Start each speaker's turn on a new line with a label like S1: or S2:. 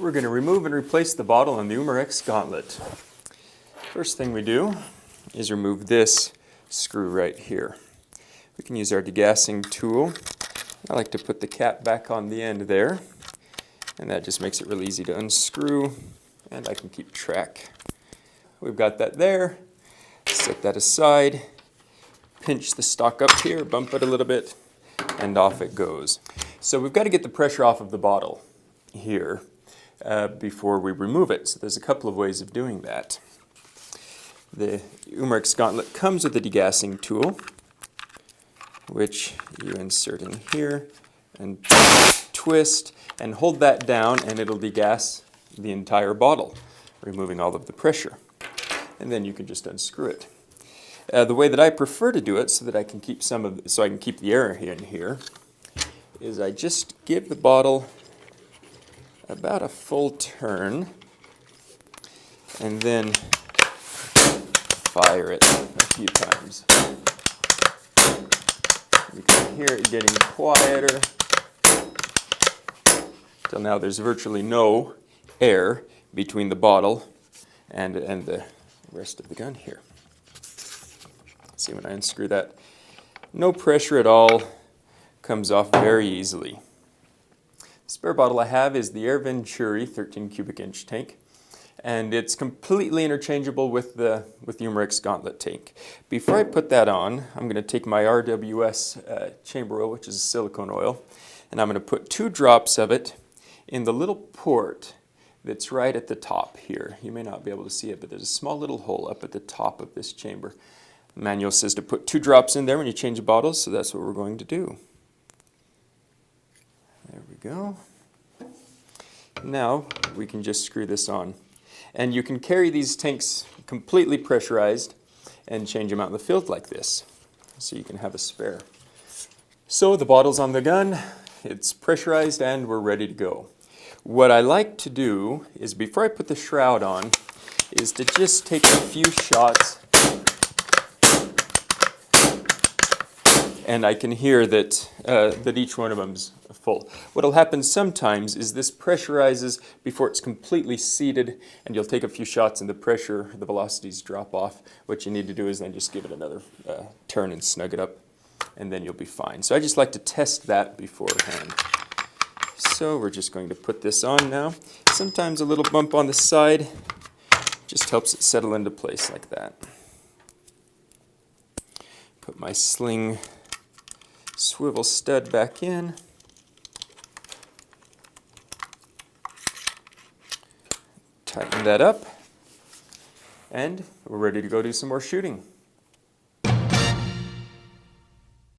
S1: We're going to remove and replace the bottle on the Umarex Gauntlet. First thing we do is remove this screw right here. We can use our degassing tool. I like to put the cap back on the end there, and that just makes it real easy to unscrew, and I can keep track. We've got that there. Set that aside, pinch the stock up here, bump it a little bit, and off it goes. So we've got to get the pressure off of the bottle here before we remove it. So there's a couple of ways of doing that. The Umarex Gauntlet comes with a degassing tool, which you insert in here and twist and hold that down, and it'll degas the entire bottle, removing all of the pressure. And then you can just unscrew it. The way that I prefer to do it, so that I can keep the air in here, is I just give the bottle about a full turn, and then fire it a few times. You can hear it getting quieter. Till now there's virtually no air between the bottle and the rest of the gun here. See, when I unscrew that, no pressure at all, comes off very easily. The spare bottle I have is the Airgun 13 cubic inch tank, and it's completely interchangeable with the Umarex Gauntlet tank. Before I put that on, I'm going to take my RWS chamber oil, which is a silicone oil, and I'm going to put 2 drops of it in the little port that's right at the top here. You may not be able to see it, but there's a small little hole up at the top of this chamber. The manual says to put 2 drops in there when you change the bottles, so that's what we're going to do. There we go. Now we can just screw this on. And you can carry these tanks completely pressurized and change them out in the field like this, so you can have a spare. So the bottle's on the gun, it's pressurized, and we're ready to go. What I like to do is, before I put the shroud on, is to just take a few shots, and I can hear that each one of them's full. What'll happen sometimes is this pressurizes before it's completely seated, and you'll take a few shots and the velocities drop off. What you need to do is then just give it another turn and snug it up, and then you'll be fine. So I just like to test that beforehand. So we're just going to put this on now. Sometimes a little bump on the side just helps it settle into place like that. Put my sling swivel stud back in. Tighten that up, and we're ready to go do some more shooting.